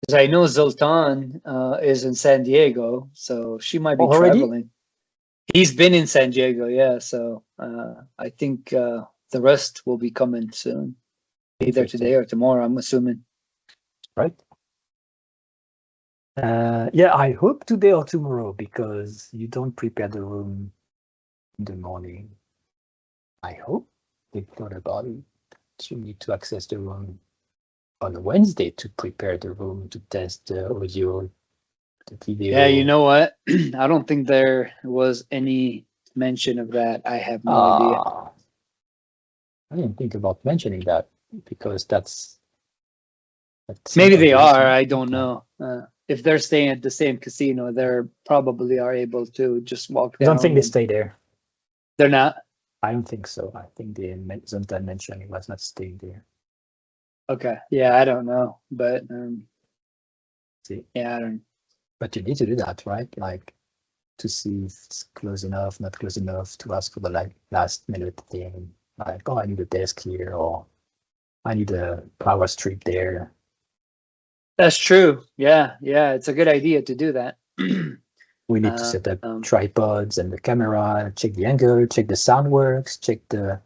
Because I know Zoltan is in San Diego, so she might be Already? traveling. He's been in San Diego, yeah. So I think the rest will be coming soon. Either today or tomorrow, I'm assuming. Right. Yeah, I hope today or tomorrow, because you don't prepare the room in the morning. I hope they thought about it. You need to access the room on Wednesday to prepare the room, to test the audio, the video. Yeah, you know what? I don't think there was any mention of that. I have no idea. I didn't think about mentioning that, because that's Maybe they are. I don't know. If they're staying at the same casino, they're probably are able to just walk down. I don't think they stay there. They're not? I don't think so. I think they Zoltan mentioned he was not staying there. Okay. Yeah, I don't know. But see, yeah, I don't. But you need to do that, right? Like, to see if it's close enough, not close enough, to ask for the last minute thing. Like, oh, I need a desk here, or I need a power strip there. That's true. Yeah, yeah, it's a good idea to do that. We need to set up tripods and the camera, check the angle, check the sound works, check the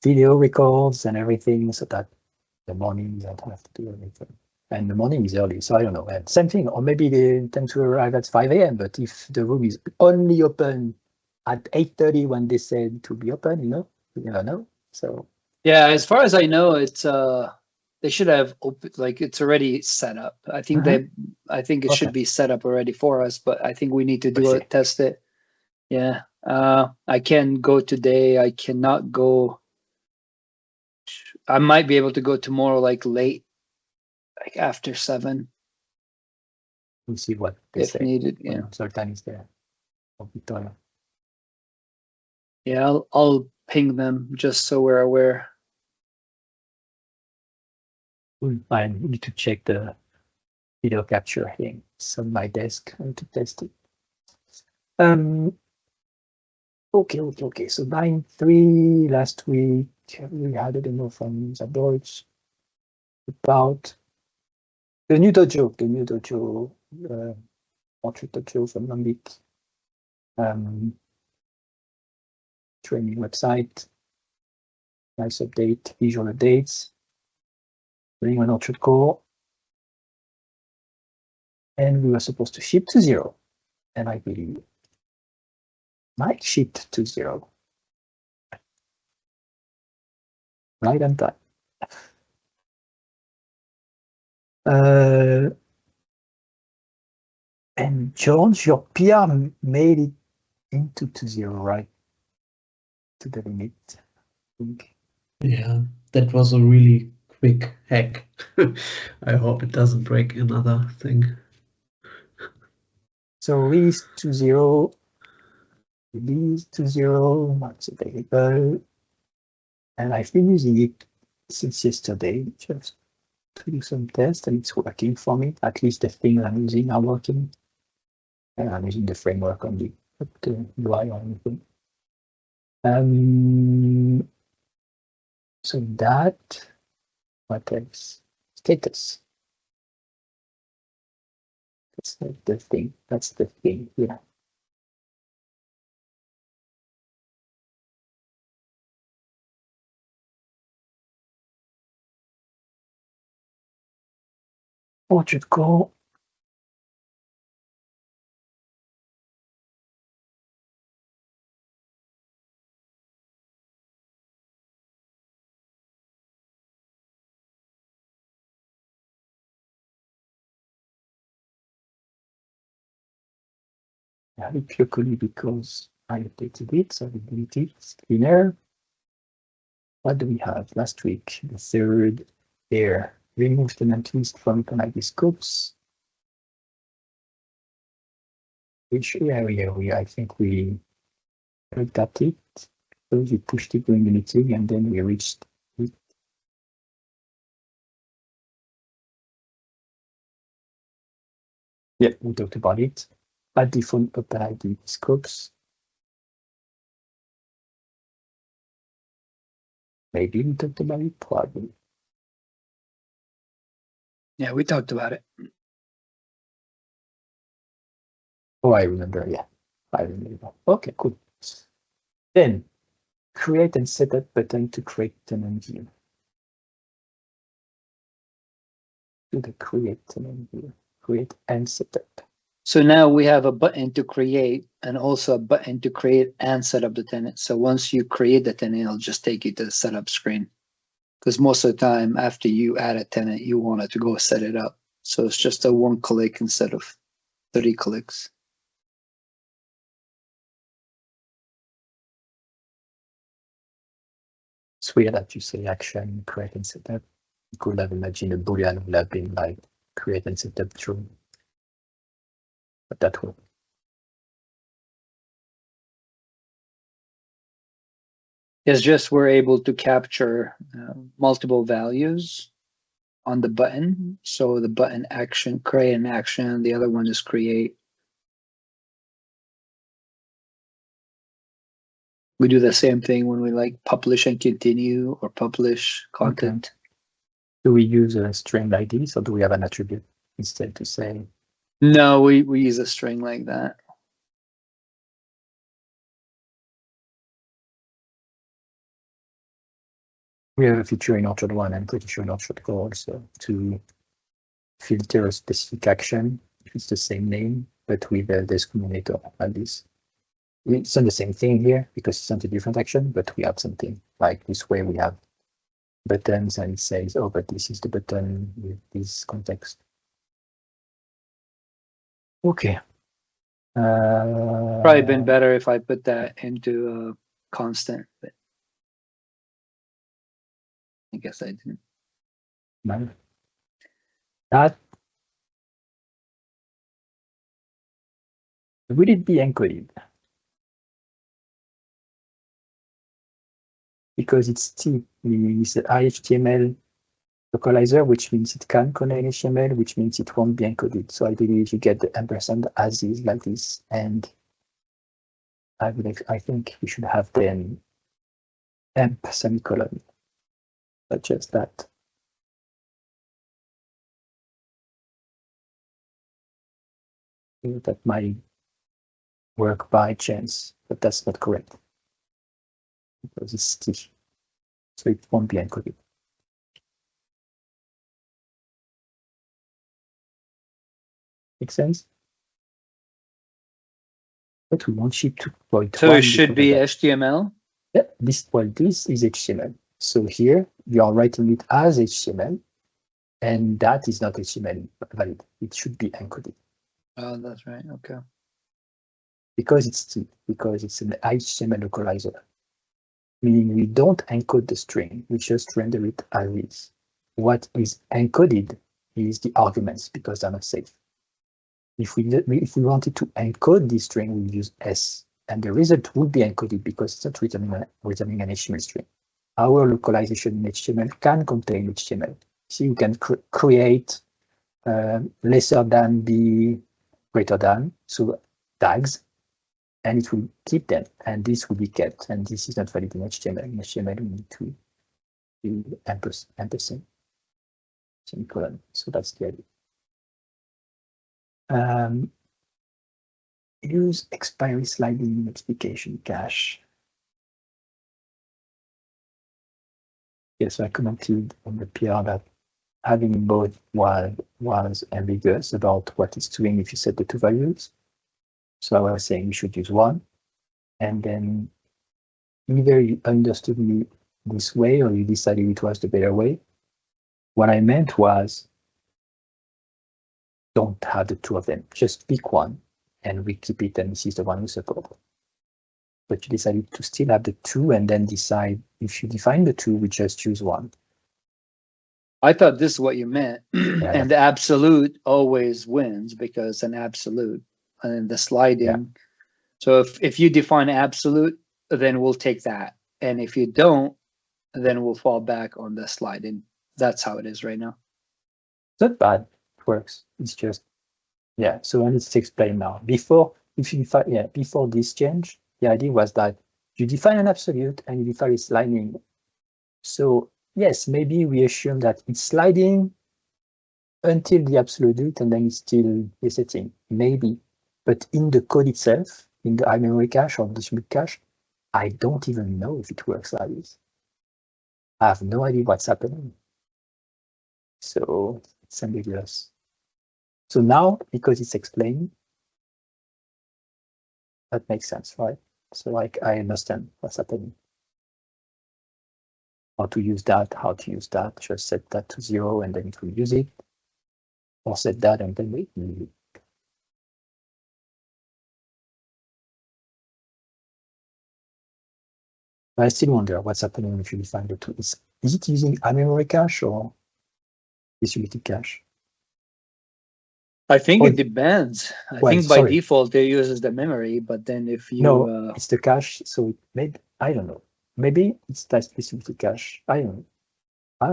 video records and everything, so that the morning you don't have to do anything. And the morning is early, so I don't know. And same thing, or maybe they intend to arrive at 5 a.m., but if the room is only open at 8:30 when they said to be open, you never know. So yeah, as far as I know, it's they should have open, like, it's already set up. I think I think it should be set up already for us, but I think we need to do it, test it. Yeah. I can go today. I cannot go. I might be able to go tomorrow, like late, like after 7. We'll see what they if say needed. Yeah. Zoltan is there. Yeah, I'll ping them just so we're aware. I need to check the video capture thing. It's on my desk. I need to test it. Okay. So 9.3 last week, we had a demo from Zadoich about the new dojo, Orchard Dojo from Lambik. Training website, nice update, visual updates, running on OrchardCore. And we were supposed to ship to 0. And I believe might ship to 0. Right on time. And George, your PR made it into 2.0, right? To the limit, I think. Yeah, that was a really quick hack. I hope it doesn't break another thing. So release 2.0, release 2.0, it's available. And I've been using it since yesterday, just to do some tests, and it's working for me. At least the things I'm using are working. And I'm using the framework only, not the UI or anything. So that, what else? Status. That's the thing. That's the thing here. OrchardCore. I have it locally because I updated it, so we delete it. It's cleaner. What do we have? Last week, the third there. Remove the tenant list from Canary scopes. Which area I think we looked at it. So we pushed it during the meeting and then we reached it. Yeah, we talked about it. Add default OpenID scopes. Maybe we talked about it, probably. Yeah, we talked about it. Oh, I remember. Yeah, I remember. Okay, cool. Then create and set up button to create tenant view. Do the create tenant view. Create and set up. So now we have a button to create and also a button to create and set up the tenant. So once you create the tenant, it'll just take you to the setup screen. Because most of the time after you add a tenant, you want it to go set it up. So it's just a 1 click instead of 30 clicks. It's weird that you say action, create and set up. You could have imagined a Boolean would have been like create and set up true. But that will. It's just we're able to capture multiple values on the button. So the button action, create an action, the other one is create. We do the same thing when we like publish and continue or publish content. Okay. Do we use a string like this or do we have an attribute instead to say? No, we use a string like that. We have a feature in Orchard 1, I'm pretty sure in OrchardCore also, to filter a specific action if it's the same name, but with a discriminator like this. It's not the same thing here because it's not a different action, but we have something like this way we have buttons and it says, oh, but this is the button with this context. Okay. Probably been better if I put that into a constant, but I guess I didn't. No. That would it be encoded? Because it's still it's an HTML localizer, which means it can contain HTML, which means it won't be encoded. So I believe you get the ampersand as is like this, and I think we should have then amp semicolon, such as that. That might work by chance, but that's not correct because it's still, so it won't be encoded. Make sense? But we want ship to point. So it should be HTML? Yeah, this is HTML. So here you are writing it as HTML, and that is not HTML valid. It should be encoded. Oh, that's right. Okay. Because it's an HTML localizer, meaning we don't encode the string, we just render it as is. What is encoded is the arguments because they're not safe. If we wanted to encode this string, we use S, and the result would be encoded because it's not returning an HTML string. Our localization in HTML can contain HTML. See, you can create lesser than, be greater than, so tags, and it will keep them, and this will be kept, and this is not valid in HTML. In HTML, we need to do ampersand, semicolon. So that's the idea. Use expiry-sliding notification cache. Yes, I commented on the PR that having both was ambiguous about what it's doing if you set the two values. So I was saying we should use one, and then either you understood me this way or you decided it was the better way. What I meant was don't have the two of them, just pick one and we keep it, and this is the one we support. But you decided to still have the two and then decide if you define the two, we just choose one. I thought this is what you meant. Yeah. And the absolute always wins because an absolute, and the sliding. Yeah. So if you define absolute, then we'll take that. And if you don't, then we'll fall back on the sliding. That's how it is right now. Not bad. It works. It's just, yeah. So let's explain now. Before this change, the idea was that you define an absolute and you define a sliding. So yes, maybe we assume that it's sliding until the absolute delete, and then it's still resetting, maybe. But in the code itself, in the memory cache or distributed cache, I don't even know if it works like this. I have no idea what's happening. So it's ambiguous. So now, because it's explained, that makes sense, right? So like I understand what's happening. How to use that, just set that to 0 and then it will use it. Or set that and then wait. I still wonder what's happening if you define the two. Is it using a memory cache or distributed cache? I think it depends. I think by default it uses the memory, but then if you no, it's the cache. So maybe I don't know. Maybe it's that distributed cache. I don't know.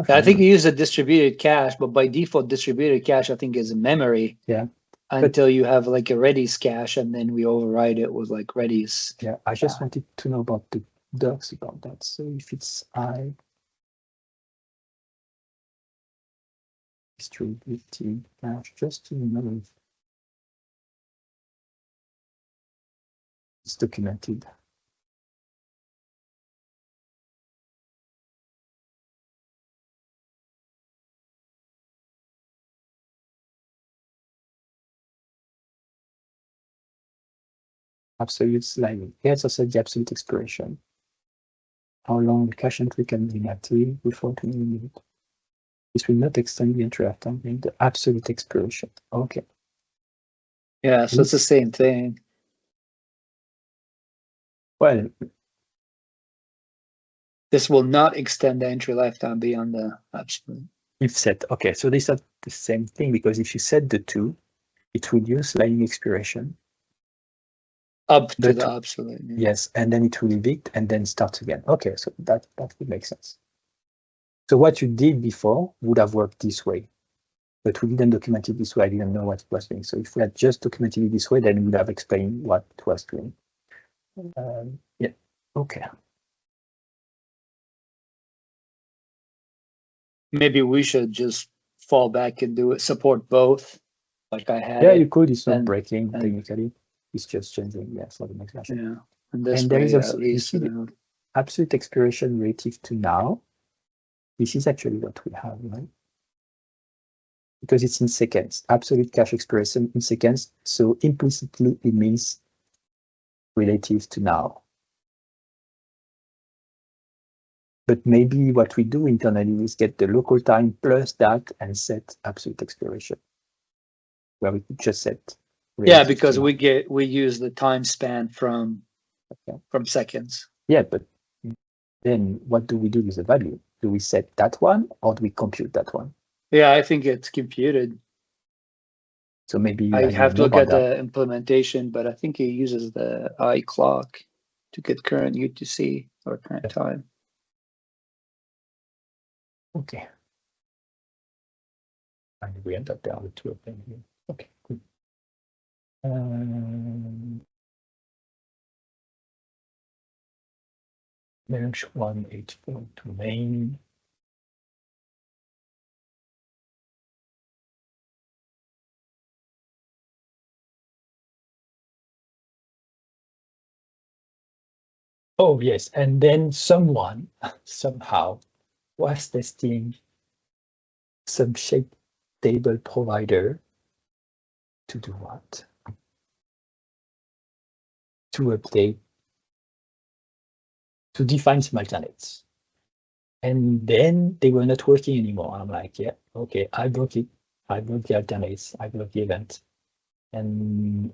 I think you use a distributed cache, but by default, distributed cache I think is a memory. Yeah. Until you have like a Redis cache, and then we override it with like Redis. Yeah, I just wanted to know about the docs about that. So if it's distributed cache, just to know if it's documented. Absolute sliding. Here's also the absolute expiration. How long the cache entry can be inactive before 20 minutes. This will not extend the entry lifetime in the absolute expiration. Okay. Yeah, so it's the same thing. Well, this will not extend the entry lifetime beyond the absolute. If set, okay, so these are the same thing because if you set the 2, it will use sliding expiration. Up to the absolute. Yeah. Yes, and then it will evict and then starts again. Okay, so that would make sense. So what you did before would have worked this way, but we didn't document it this way. I didn't know what it was doing. So if we had just documented it this way, then we would have explained what it was doing. Yeah, okay. Maybe we should just fall back and do it, support both, like I had. Yeah, you could. It's not breaking technically. It's just changing, for the next version. Yeah, and there is also, you see the absolute expiration relative to now. This is actually what we have, right? Because it's in seconds. Absolute cache expiration in seconds. So implicitly, it means relative to now. But maybe what we do internally is get the local time plus that and set absolute expiration, where we could just set. Yeah, because we use the time span from seconds. Yeah, but then what do we do with the value? Do we set that one or do we compute that one? Yeah, I think it's computed. So maybe I have to look at the implementation, but I think it uses the iClock to get current UTC or current time. Okay. And we end up down the 2 of them here. Okay, good. Merge 184 to main. Oh, yes. And then someone somehow was testing some shape table provider to do what? To update, to define some alternates. And then they were not working anymore. I'm like, yeah, okay, I broke it. I broke the alternates. I broke the event. And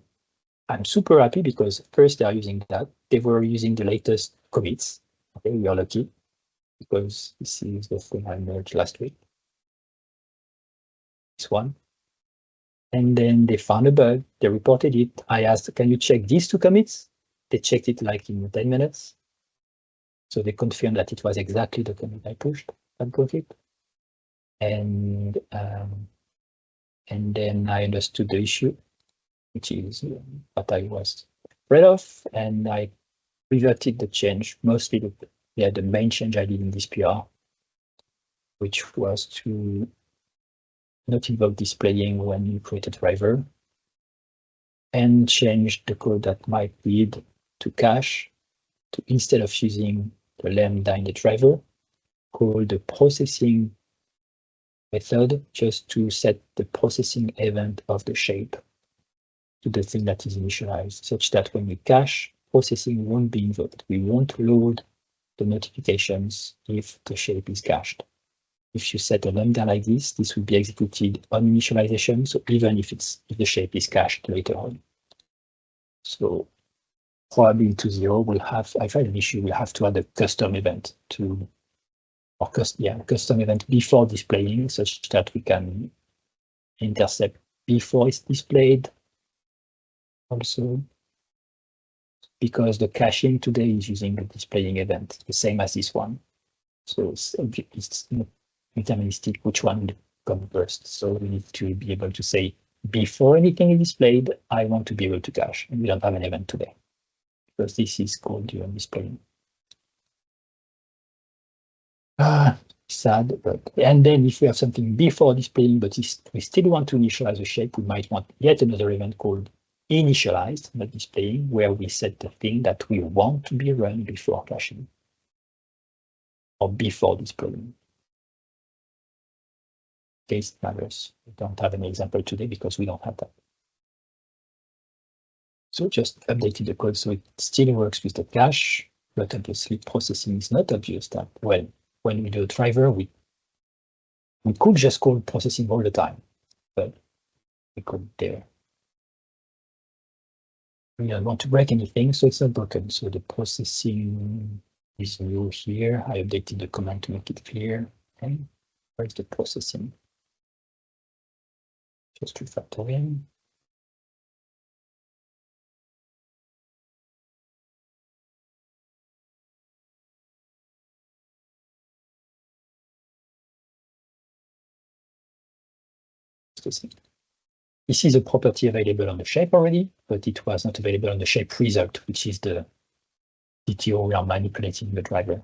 I'm super happy because first they are using that. They were using the latest commits. Okay, we are lucky because this is the thing I merged last week. This one. And then they found a bug. They reported it. I asked, can you check these 2 commits? They checked it like in 10 minutes. So they confirmed that it was exactly the commit I pushed that broke it. And then I understood the issue, which is what I was afraid of, and I reverted the change, mostly the main change I did in this PR, which was to not involve displaying when you create a driver, and change the code that might lead to cache to, instead of using the lambda in the driver, call the processing method just to set the processing event of the shape to the thing that is initialized, such that when we cache, processing won't be invoked. We won't load the notifications if the shape is cached. If you set a lambda like this will be executed on initialization, so even if the shape is cached later on. So probably to 0, we'll have, if I have an issue, we'll have to add a custom event to, or custom event before displaying, such that we can intercept before it's displayed. Also, because the caching today is using the displaying event, the same as this one. So it's deterministic which one will come first. So we need to be able to say, before anything is displayed, I want to be able to cache. And we don't have an event today, because this is called during displaying. Sad, but and then if we have something before displaying, but we still want to initialize a shape, we might want yet another event called initialized, not displaying, where we set the thing that we want to be run before caching or before displaying. Case matters. We don't have any example today because we don't have that. So just updated the code so it still works with the cache, but obviously processing is not obvious that, well, when we do a driver, we could just call processing all the time, but we could there. We don't want to break anything, so it's not broken. So the processing is new here. I updated the command to make it clear. Okay, where's the processing? Just refactoring. This is a property available on the shape already, but it was not available on the shape result, which is the DTO we are manipulating the driver.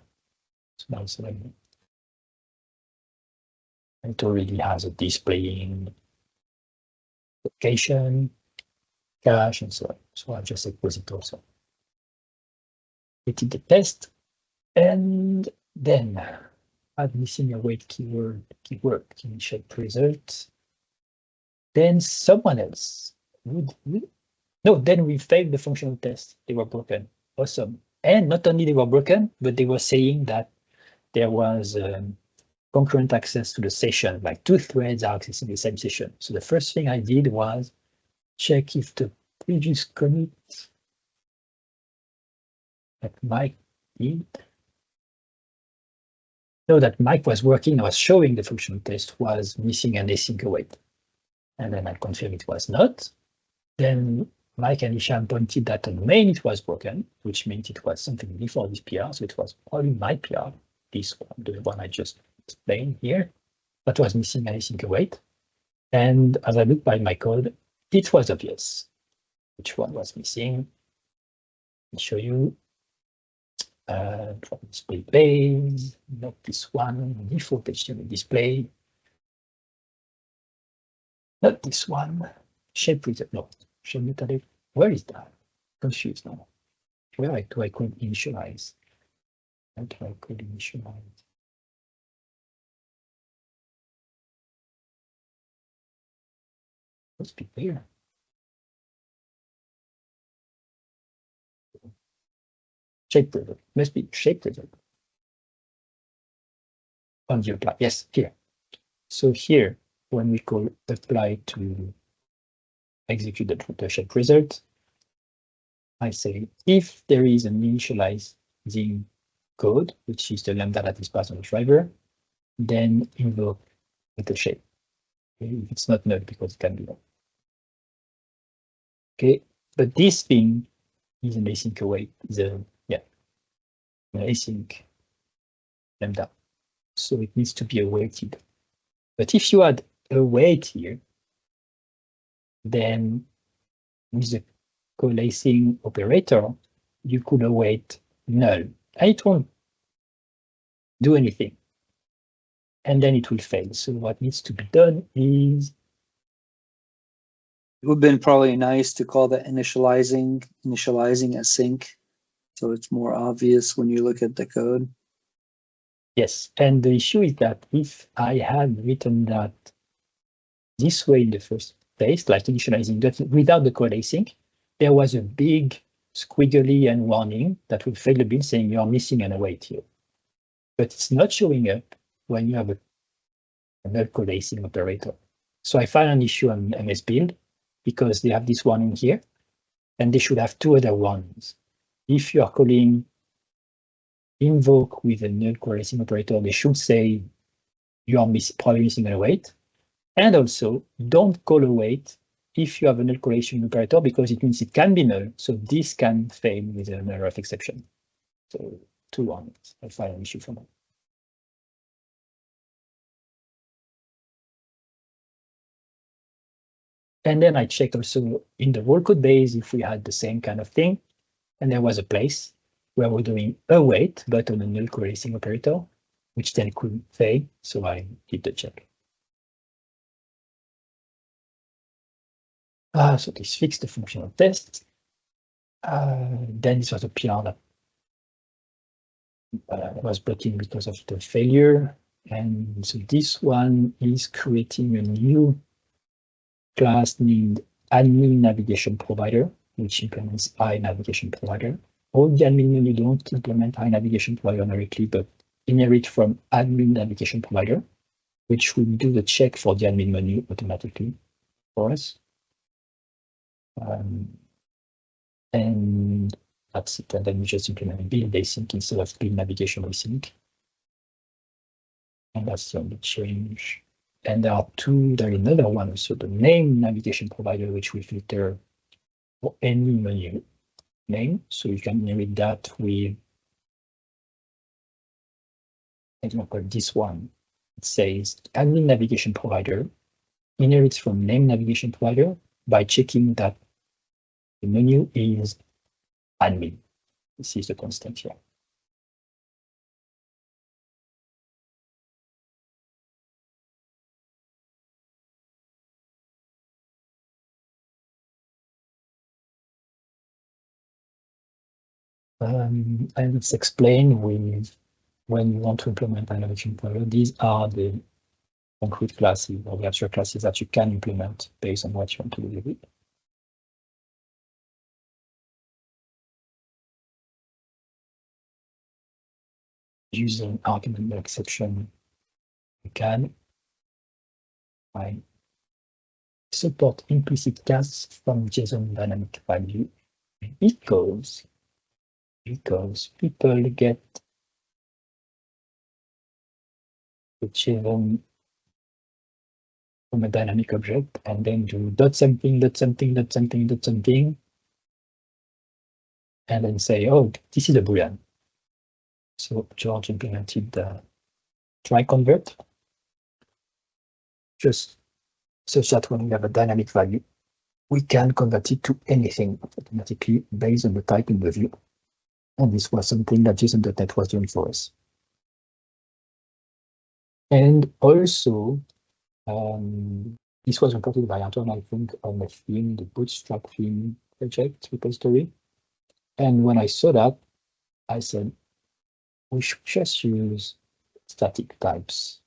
So now it's available. It already has a displaying location, cache, and so on. So I'll just expose it also. We did the test, and then add missing await keyword in shape result. Then someone else then we failed the functional test. They were broken. Awesome. And not only they were broken, but they were saying that there was concurrent access to the session, like 2 threads are accessing the same session. So the first thing I did was check if the previous commit that Mike did. No, that Mike was working, I was showing the functional test was missing an async await. And then I confirmed it was not. Then Mike and Isham pointed that on main it was broken, which meant it was something before this PR. So it was probably my PR, this one, the one I just explained here, that was missing an async await. And as I looked by my code, it was obvious which one was missing. I'll show you. From display base, not this one, default HTML display. Not this one. Shape result. No, shape method. Where is that? Confused now. Where do I code initialize? How do I code initialize? Let's be clear. Shape result. Must be shape result. On the apply. Yes, here. So here, when we call apply to execute the shape result, I say if there is an initializing code, which is the lambda that is passed on the driver, then invoke with the shape. Okay, if it's not null, because it can be null. Okay, but this thing is an async await, is an async lambda. So it needs to be awaited. But if you add await here, then with the coalescing operator, you could await null. And it won't do anything. and then it will fail. So what needs to be done is, it would have been probably nice to call that initializing async, so it's more obvious when you look at the code. yes, and the issue is that if I had written that this way in the first place, like initializing that without the code async, there was a big squiggly and warning that would fail the build saying you're missing an await here. But it's not showing up when you have a null code async operator. So I found an issue on MS Build because they have this warning here, and they should have two other warnings. If you are calling invoke with a null code async operator, they should say you are probably missing an await. And also, don't call await if you have a null code async operator, because it means it can be null. So this can fail with a null ref exception. So two warnings. I find an issue for that. And then I checked also in the role code base if we had the same kind of thing. And there was a place where we're doing await, but on a null code async operator, which then could fail. So I did the check. So this fixed the functional test. Then this was a PR that was blocking because of the failure. And so this one is creating a new class named AdminNavigationProvider, which implements iNavigationProvider. All the AdminMenu don't implement iNavigationProvider directly, but inherit from AdminNavigationProvider, which will do the check for the AdminMenu automatically for us. And that's it. And then we just implement build async instead of build navigation async. And that's the only change. And there is another one, so the name navigation provider, which will filter for any menu name. So you can inherit that with, example, this one. It says admin navigation provider inherits from name navigation provider by checking that the menu is admin. This is the constant here. And it's explained with when you want to implement an navigation provider, these are the concrete classes or virtual classes that you can implement based on what you want to do with it. Using ArgumentNullException, you can support implicit casts from JsonDynamicValue because people get the JSON from a dynamic object and then do dot something, dot something, dot something, dot something, and then say, oh, this is a Boolean. So George implemented the try convert, just such that when we have a dynamic value, we can convert it to anything automatically based on the type in the view. And this was something that JSON.NET was doing for us. And also, this was reported by Antoine, I think, on the theme, the Bootstrap theme project repository. And when I saw that, I said, we should just use static types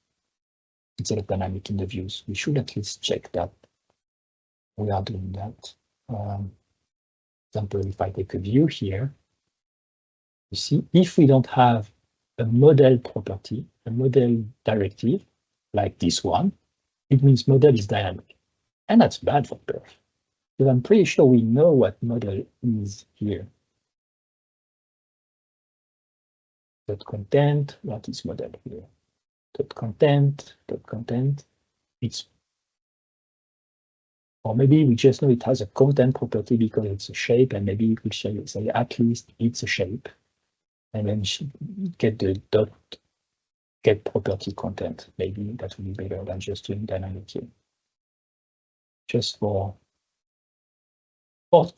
instead of dynamic in the views. We should at least check that we are doing that. Example, if I take a view here, you see, if we don't have a model property, a model directive, like this one, it means model is dynamic. And that's bad for perf. Because I'm pretty sure we know what model is here. Dot content, what is model here? Dot content, it's, or maybe we just know it has a content property because it's a shape, and maybe it will say at least it's a shape, and then get the dot get property content. Maybe that will be better than just doing dynamic here. Just for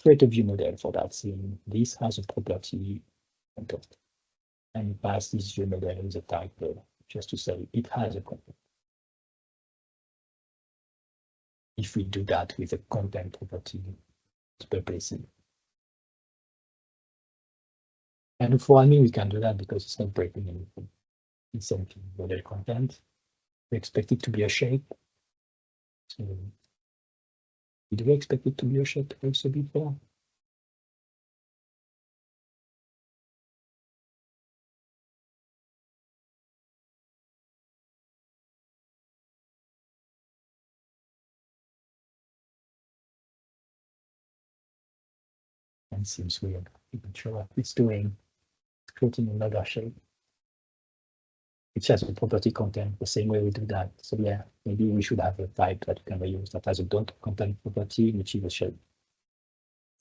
create a view model for that, saying this has a property content, and pass this view model as a type just to say it has a content. If we do that with a content property, it's replacing. And for admin, we can do that because it's not breaking anything. It's empty model content. We expect it to be a shape. So, did we expect it to be a shape also before? And seems weird. I'm not sure what it's doing. It's creating another shape, which has a property content the same way we do that. So yeah, maybe we should have a type that we can reuse that has a don't content property, which is a shape.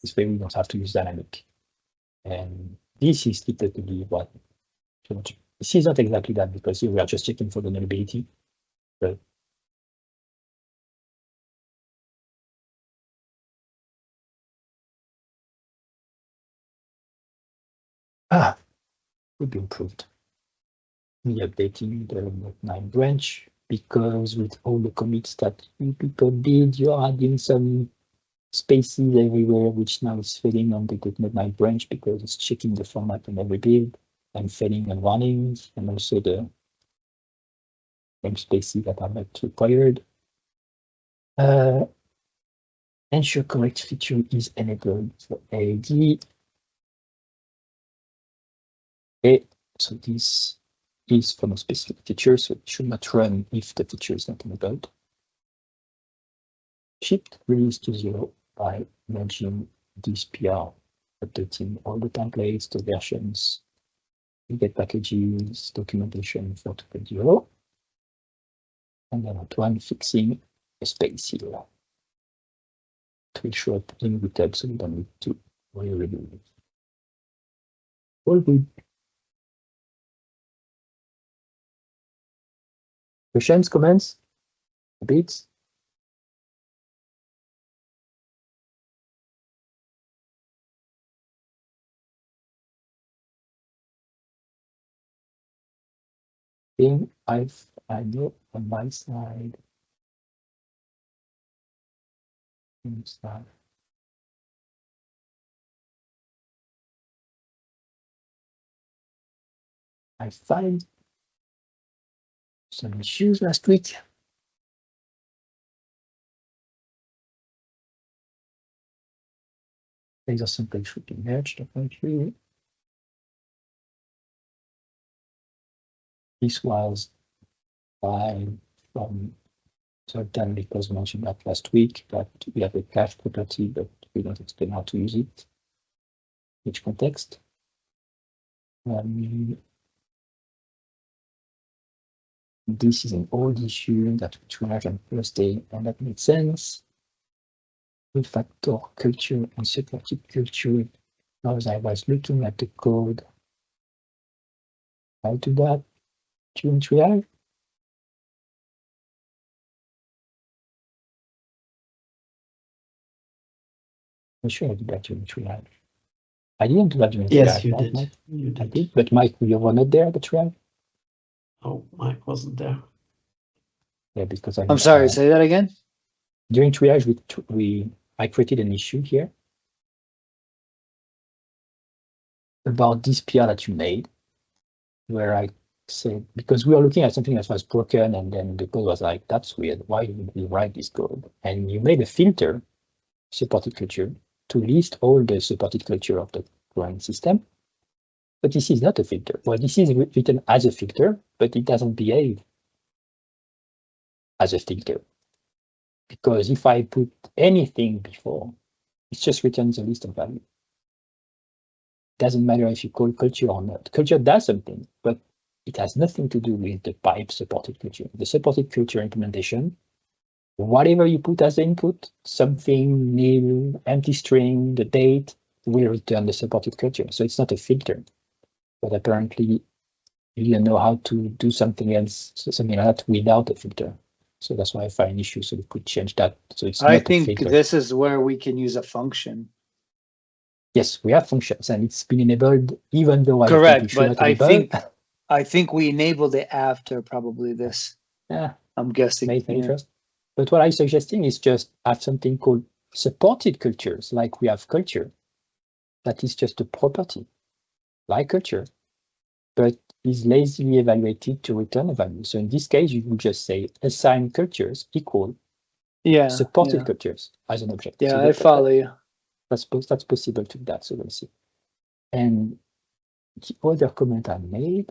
This way we don't have to use dynamic. And this is typically what. This is not exactly that because here we are just checking for the nullability. But would be improved. We updating the .9 branch because with all the commits that you people did, you're adding some spaces everywhere, which now is failing on the .9 branch because it's checking the format on every build and failing on warnings and also the namespaces that are not required. Ensure correct feature is enabled for AD. So this is from a specific feature, so it should not run if the feature is not enabled. Shift release to 0 by merging this PR, updating all the templates, the versions, you get packages, documentation for 2.0. And then at one fixing a space here. It will show up in GitHub, so you don't need to re-review it. All good. Questions, comments, debates? I know on my side. I found some issues last week. These are simply should be merged apparently. This was from certain because we mentioned that last week that we have a cache property, but we don't explain how to use it. Which context? This is an old issue that we tried on Thursday, and that made sense. Refactor culture and supported culture. As I was looking at the code, how to do that during triage. I'm sure I did that during triage. I didn't do that during triage. Yes, you did. You did. I did, but Mike, you were not there at the triage? Oh, Mike wasn't there. Yeah, because I'm sorry, say that again. During triage, I created an issue here about this PR that you made, where I said, because we were looking at something that was broken, and then the code was like, that's weird. Why did we write this code? And you made a filter, supported culture, to list all the supported culture of the drawing system. But this is not a filter. Well, this is written as a filter, but it doesn't behave as a filter. Because if I put anything before, it's just returns a list of value. Doesn't matter if you call culture or not. Culture does something, but it has nothing to do with the pipe supported culture. The supported culture implementation, whatever you put as input, something new, empty string, the date, will return the supported culture. So it's not a filter. But apparently you didn't know how to do something else, something like that without a filter. So that's why I find an issue. So we could change that. So it's I not think a filter. this is where we can use a function. Yes, we have functions and it's been enabled, even though correct. But I I think we enabled it after probably this. Yeah, I'm guessing. may interest. But what I'm suggesting is just have something called supported cultures, like we have culture. That is just a property, like culture, but is lazily evaluated to return a value. So in this case, you would just say assign cultures equal supported cultures as an object. Yeah, so I follow you. That's possible to do that. So let's see. And the other comment I made,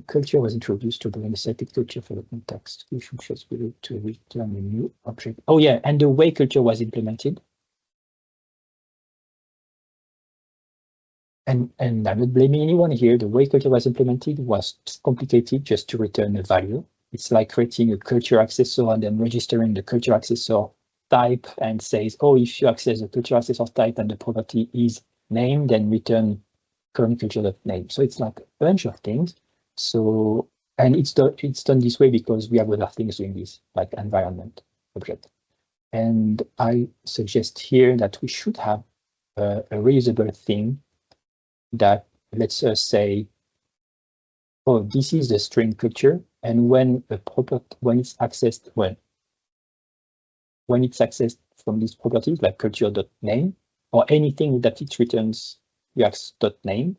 culture was introduced to bring a static culture for the context. We should just be able to return a new object. Oh yeah, and the way culture was implemented. And I'm not blaming anyone here. The way culture was implemented was complicated just to return a value. It's like creating a culture accessor and then registering the culture accessor type and says, oh, if you access the culture accessor type and the property is name, then return current culture.name. So it's like a bunch of things. So, and it's done this way because we have other things doing this, like environment object. And I suggest here that we should have a reusable thing that lets us say, oh, this is the string culture, and when a property, when it's accessed from these properties like culture.name or anything that it returns reacts.name,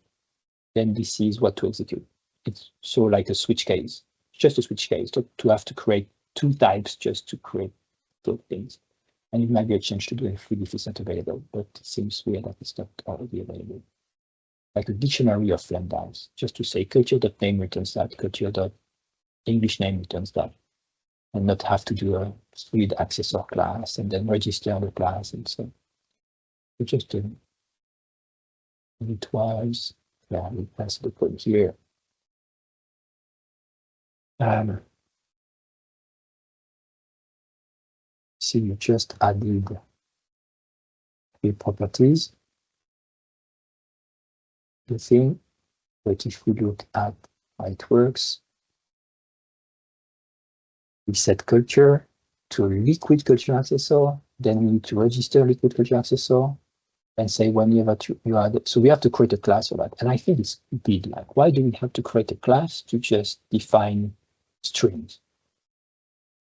then this is what to execute. It's so like a switch case, just a switch case to have to create two types just to create those things. And it might be a change to do it if it's not available, but it seems weird that it's not already available. Like a dictionary of lambdas, just to say culture.name returns that, culture.English name returns that, and not have to do a read accessor class and then register the class and so. We just do it twice. Yeah, we pass the code here. See, you just added three properties. The thing, but if we look at how it works, we set culture to a liquid culture accessor, then we need to register liquid culture accessor and say whenever you add it. So we have to create a class for that. And I think it's big. Like, why do we have to create a class to just define strings?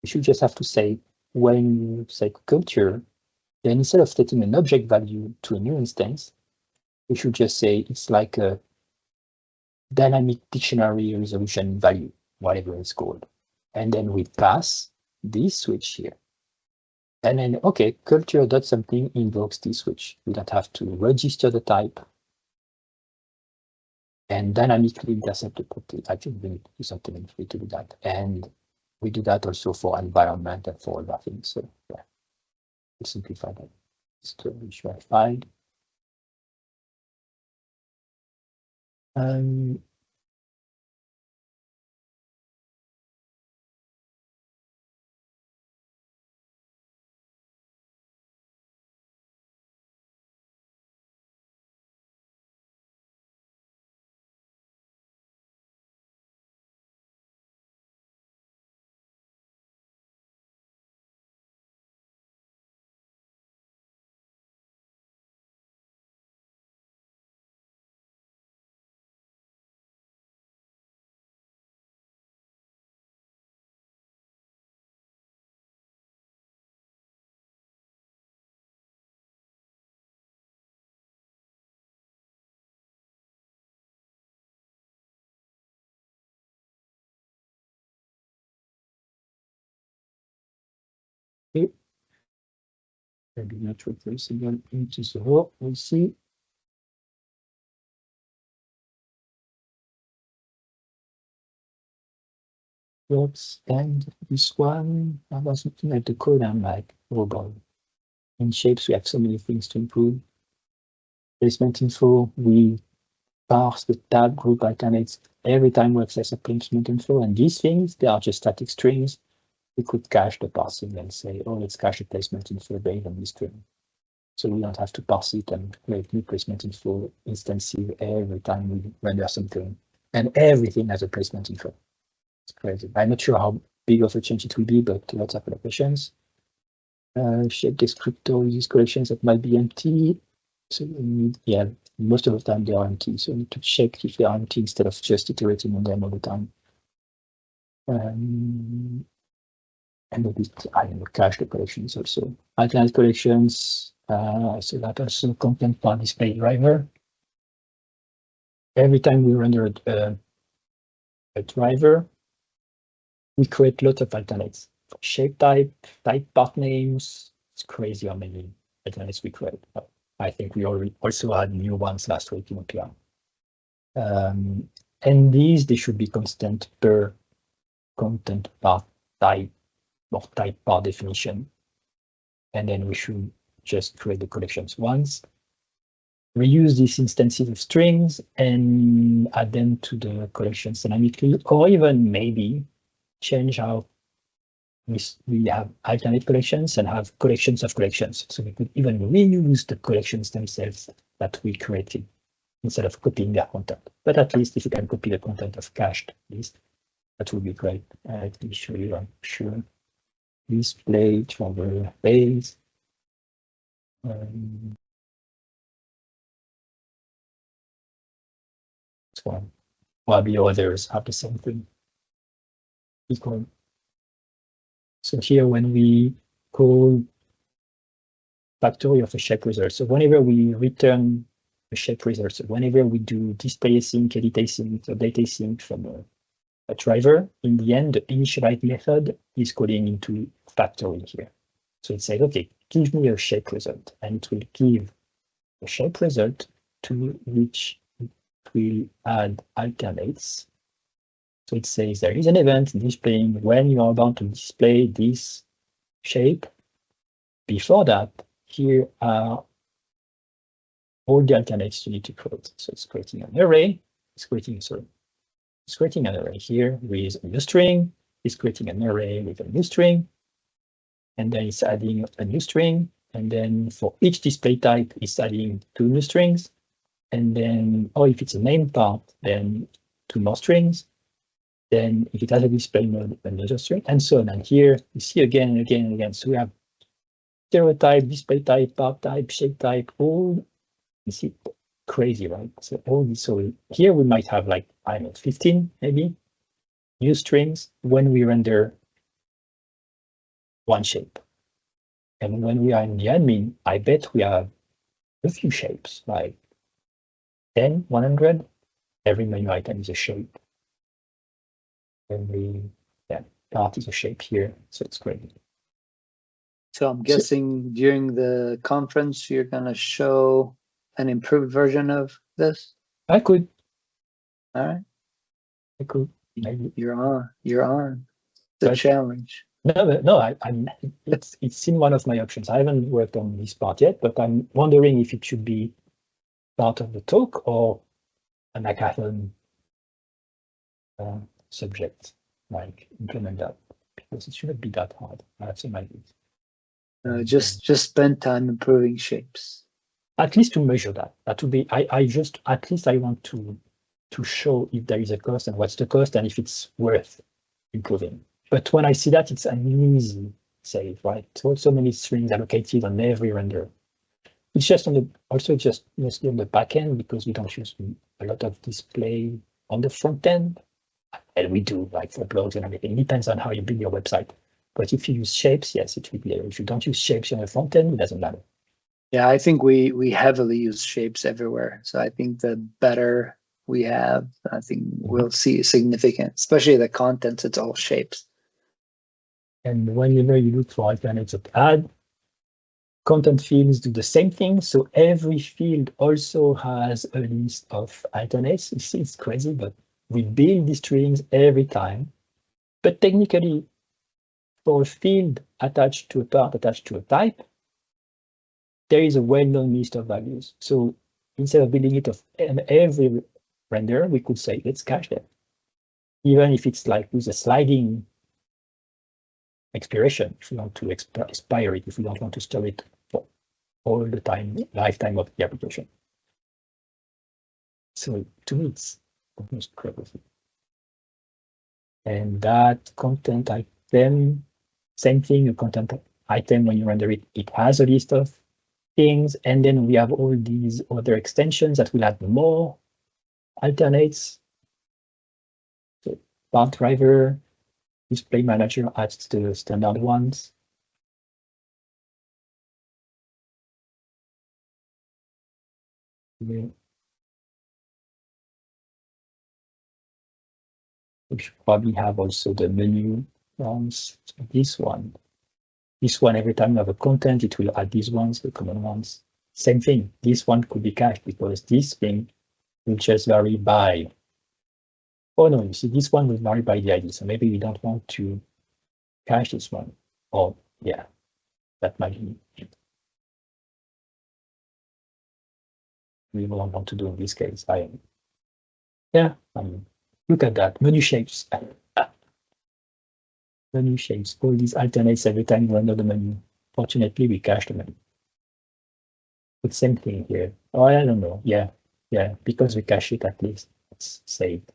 We should just have to say when you say culture, then instead of setting an object value to a new instance, we should just say it's like a dynamic dictionary resolution value, whatever it's called. And then we pass this switch here. And then, okay, culture.something invokes this switch. We don't have to register the type and dynamically intercept the property. I think we need to do something in free to do that. And we do that also for environment and for other things. So yeah, we'll simplify that. It's totally verified. Okay. Maybe not replaceable into 0. We'll see. Works, and this one, I was looking at the code, I'm like, oh boy. In shapes, we have so many things to improve. Placement info, we parse the tab group alternates every time we access a placement info, and these things, they are just static strings. We could cache the parsing and say, oh, let's cache the placement info based on this string. So we don't have to parse it and create new placement info instances every time we render something. And everything has a placement info. It's crazy. I'm not sure how big of a change it will be, but lots of applications. Shape descriptor uses collections that might be empty. So we need, yeah, most of the time they are empty. So you need to check if they are empty instead of just iterating on them all the time. And a bit, I don't know, cache the collections also. Alternate collections, so that also content par display driver. Every time we render a driver, we create lots of alternates. For shape type part names, it's crazy how many alternates we create. I think we already also had new ones last week in PR. And these, they should be constant per content part type or type par definition. And then we should just create the collections once, reuse these instances of strings and add them to the collections dynamically, or even maybe change how we have alternate collections and have collections of collections. So we could even reuse the collections themselves that we created instead of copying their content. But at least if you can copy the content of cached list, that would be great. Let me show you, I'm sure. Display driver base. This one. Probably others have the same thing. Equal. So here, when we call factory of a shape result, so whenever we return a shape result, so whenever we do display async, edit async, update async from a driver, in the end, the initialize method is calling into factory here. So it says, okay, give me a shape result, and it will give a shape result to which it will add alternates. So it says there is an event displaying when you are about to display this shape. Before that, here are all the alternates you need to create. So it's creating an array, it's creating an array here with a new string, it's creating an array with a new string, and then it's adding a new string, and then for each display type, it's adding 2 new strings, and then, or if it's a name part, then 2 more strings. Then if it has a display mode, another string, and so on. And here you see again and again and again. So we have stereotype, display type, part type, shape type, all, you see, crazy, right? So all this, so here we might have like, I don't know, 15 maybe new strings when we render one shape. And when we are in the admin, I bet we have a few shapes, like 10, 100. Every menu item is a shape. Every part is a shape here, so it's great. So I'm guessing during the conference, you're going to show an improved version of this? I could. All right. I could. Maybe. You're on. It's a challenge. No, it's in one of my options. I haven't worked on this part yet, but I'm wondering if it should be part of the talk or an hackathon subject, like implement that, because it shouldn't be that hard. I have some ideas. Just spend time improving shapes. At least to measure that. That would be. At least I want to show if there is a cost and what's the cost and if it's worth improving. But when I see that, it's an easy save, right? So many strings allocated on every render. It's just just mostly on the back end because we don't use a lot of display on the front end. And we do, like for blogs and everything. It depends on how you build your website. But if you use shapes, yes, it will be there. If you don't use shapes on the front end, it doesn't matter. Yeah, I think we heavily use shapes everywhere. So I think the better we have, I think we'll see significant, especially the contents, it's all shapes. And whenever you look for alternates of add, content fields do the same thing. So every field also has a list of alternates. You see, it's crazy, but we build these strings every time. But technically, for a field attached to a part attached to a type, there is a well-known list of values. So instead of building it of every render, we could say, let's cache them. Even if it's like with a sliding expiration, if we want to expire it, if we don't want to store it for all the time, lifetime of the application. So to me, it's almost crazy. And that content item, same thing, a content item, when you render it, it has a list of things, and then we have all these other extensions that will add more alternates. So bar driver, display manager adds the standard ones. Yeah. We should probably have also the menu ones. So this one, every time you have a content, it will add these ones, the common ones. Same thing, this one could be cached because this thing will just vary by, oh no, you see, this one will vary by the ID. So maybe we don't want to cache this one. Or yeah, that might be it. We won't want to do in this case. Look at that, menu shapes. Menu shapes, all these alternates every time you render the menu. Fortunately, we cache the menu. But same thing here. Oh, I don't know. Yeah, because we cache it, at least it's saved.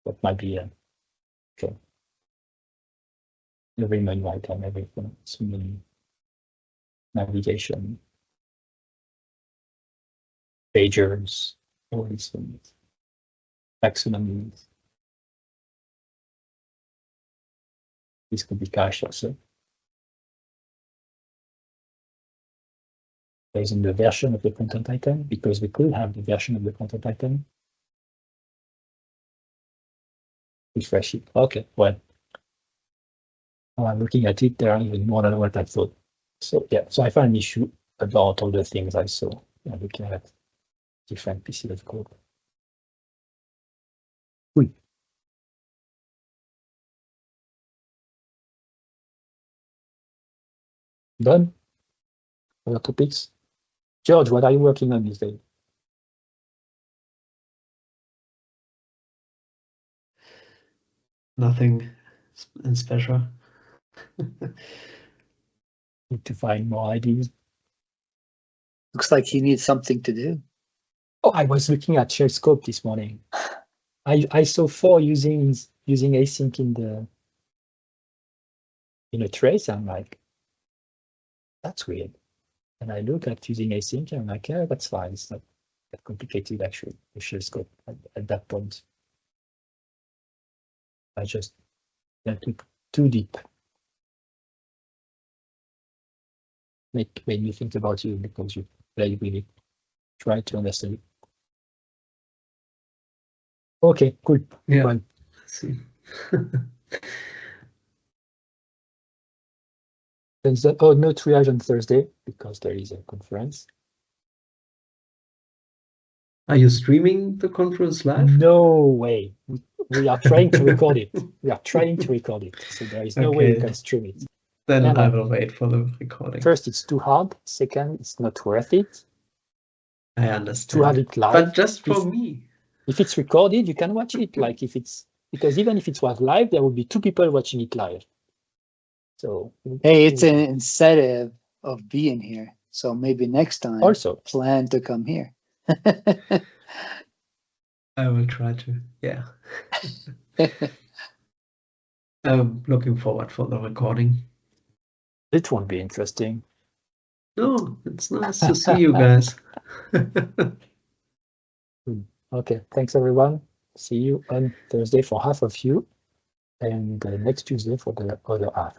That might be okay. Every menu item, everything. So menu, navigation, pagers, all these things. Taxonomies. This could be cached also. Based on the version of the content item, because we could have the version of the content item. Refresh it. Okay, well, I'm looking at it, there are even more than what I thought. So yeah, so I found an issue about all the things I saw. I'm looking at different pieces of code. Cool. Done? Other topics? George, what are you working on these days? Nothing special. Need to find more ideas. Looks like he needs something to do. Oh, I was looking at share scope this morning. I saw 4 using async in a trace. I'm like, that's weird. And I look at using async, and I'm like, yeah, that's fine. It's not that complicated actually. The share scope at that point. I just went too deep. Made me think about you because you really try to understand it. Okay, cool. Yeah. Well, Let's see. Oh, no triage on Thursday because there is a conference. Are you streaming the conference live? No way. We are trying to record it. We are trying to record it. So there is no way you can stream it. Then I will wait for the recording. First, it's too hard. Second, it's not worth it. I understand. To have it live. But just for me. If it's recorded, you can watch it. Like if it's, because even if it was live, there would be 2 people watching it live. So hey, it's an incentive of being here. So maybe next time also plan to come here. I will try to, yeah. I'm looking forward for the recording. It won't be interesting. No, it's nice to see you guys. Okay, thanks everyone. See you on Thursday for half of you, and next Tuesday for the other half.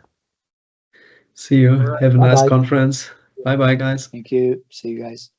See you. Right. Have a nice conference. Bye-bye, guys. Thank you. See you guys.